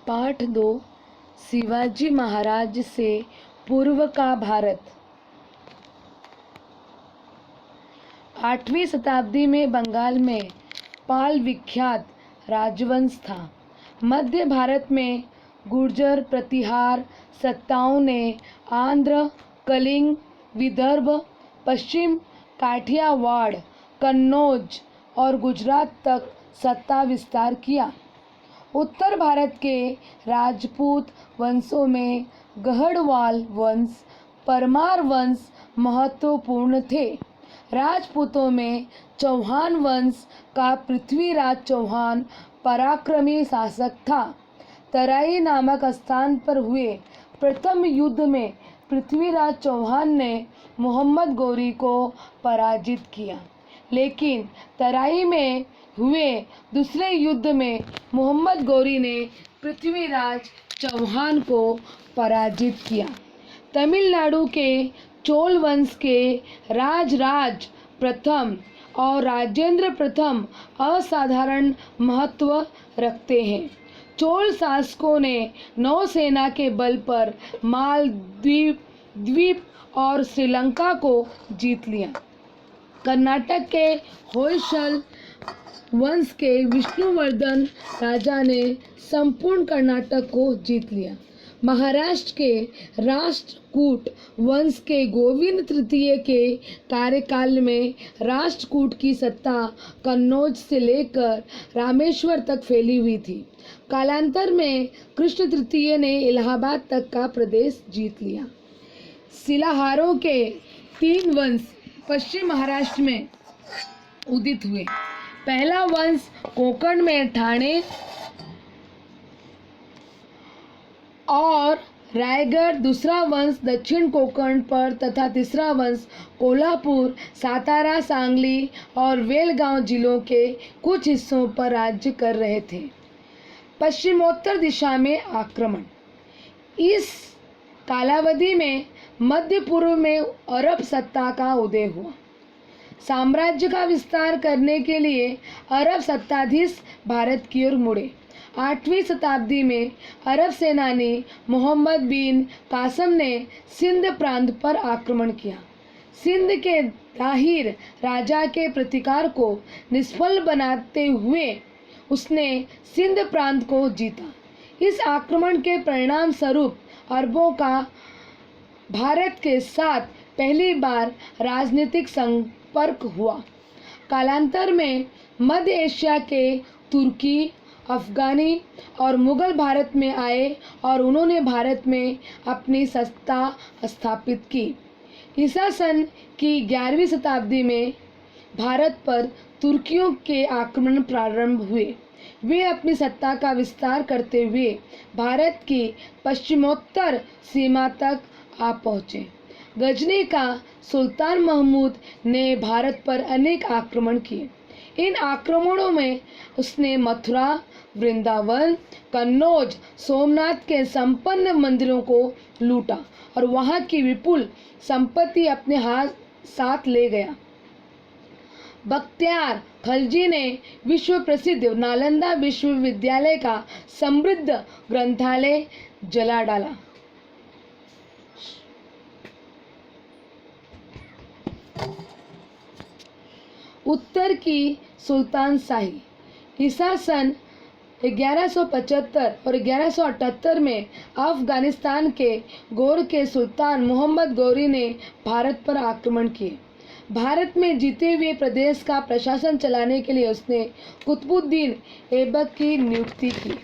पाठ 2 शिवाजी महाराज से पूर्व का भारत। 8वीं शताब्दी में बंगाल में पाल विख्यात राजवंश था। मध्य भारत में गुर्जर प्रतिहार सत्ताओं ने आंध्र, कलिंग, विदर्भ, पश्चिम काठियावाड़, कन्नौज और गुजरात तक सत्ता विस्तार किया। उत्तर भारत के राजपूत वंशों में गढ़वाल वंश, परमार वंश महत्वपूर्ण थे। राजपूतों में चौहान वंश का पृथ्वीराज चौहान पराक्रमी शासक था। तराई नामक स्थान पर हुए प्रथम युद्ध में पृथ्वीराज चौहान ने मोहम्मद गौरी को पराजित किया, लेकिन तराई में हुए दूसरे युद्ध में मोहम्मद गौरी ने पृथ्वीराज चौहान को पराजित किया। तमिलनाडु के चोल वंश के राजराज प्रथम और राजेंद्र प्रथम असाधारण महत्व रखते हैं। चोल शासकों ने नौसेना के बल पर मालदीव द्वीप और श्रीलंका को जीत लिया। कर्नाटक के होयसल वंश के विष्णुवर्धन राजा ने संपूर्ण कर्नाटक को जीत लिया। महाराष्ट्र के राष्ट्रकूट वंश के गोविंद तृतीय के कार्यकाल में राष्ट्रकूट की सत्ता कन्नौज से लेकर रामेश्वर तक फैली हुई थी। कालांतर में कृष्ण तृतीय ने इलाहाबाद तक का प्रदेश जीत लिया। शिलाहारों के 3 वंश पश्चिम महाराष्ट्र में उदित हुए। पहला वंश कोंकण में ठाणे और रायगढ़, दूसरा वंश दक्षिण कोंकण पर तथा तीसरा वंश कोल्हापुर, सातारा, सांगली और बेलगांव जिलों के कुछ हिस्सों पर राज्य कर रहे थे। पश्चिमोत्तर दिशा में आक्रमण। इस कालावधि में मध्य पूर्व में अरब सत्ता का उदय हुआ। साम्राज्य का विस्तार करने के लिए अरब सत्ताधीश भारत की ओर मुड़े। 8वीं शताब्दी में अरब सेनानी मोहम्मद बिन कासम ने सिंध प्रांत पर आक्रमण किया। सिंध के दाहिर राजा के प्रतिकार को निष्फल बनाते हुए उसने सिंध प्रांत को जीता। इस आक्रमण के परिणाम स्वरूप अरबों का भारत के साथ पहली बार राजनीतिक संपर्क हुआ। कालांतर में मध्य एशिया के तुर्की, अफगानी और मुगल भारत में आए और उन्होंने भारत में अपनी सत्ता स्थापित की। ईसा सन की 11वीं शताब्दी में भारत पर तुर्कियों के आक्रमण प्रारंभ हुए। वे अपनी सत्ता का विस्तार करते हुए भारत की पश्चिमोत्तर सीमा तक आ पहुँचे। गजनी का सुल्तान महमूद ने भारत पर अनेक आक्रमण किए। इन आक्रमणों में उसने मथुरा, वृंदावन, कन्नौज, सोमनाथ के संपन्न मंदिरों को लूटा और वहां की विपुल संपत्ति अपने साथ ले गया। बख्तियार खलजी ने विश्व प्रसिद्ध नालंदा विश्वविद्यालय का समृद्ध ग्रंथालय जला डाला। उत्तर की सुल्तान शाही। ईसा सन 1175 और 1178 में अफगानिस्तान के गौर के सुल्तान मोहम्मद गौरी ने भारत पर आक्रमण किए। भारत में जीते हुए प्रदेश का प्रशासन चलाने के लिए उसने कुतुबुद्दीन ऐबक की नियुक्ति की।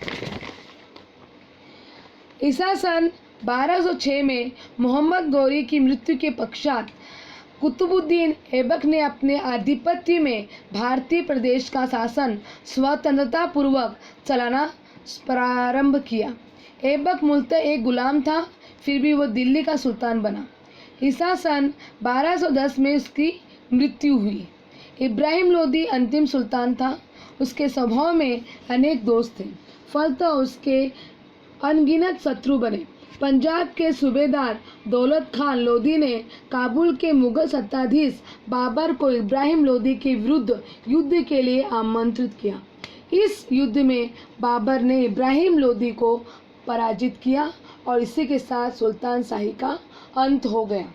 ईसा सन 1206 में मोहम्मद गौरी की मृत्यु के पश्चात कुतुबुद्दीन ऐबक ने अपने आधिपत्य में भारतीय प्रदेश का शासन स्वतंत्रता पूर्वक चलाना प्रारंभ किया। ऐबक मूलतः एक गुलाम था, फिर भी वो दिल्ली का सुल्तान बना। ईसा सन 1210 में उसकी मृत्यु हुई। इब्राहिम लोदी अंतिम सुल्तान था। उसके स्वभाव में अनेक दोष थे, फलतः उसके अनगिनत शत्रु बने। पंजाब के सूबेदार दौलत खान लोदी ने काबुल के मुगल सत्ताधीश बाबर को इब्राहिम लोदी के विरुद्ध युद्ध के लिए आमंत्रित किया। इस युद्ध में बाबर ने इब्राहिम लोदी को पराजित किया और इसी के साथ सुल्तान शाही का अंत हो गया।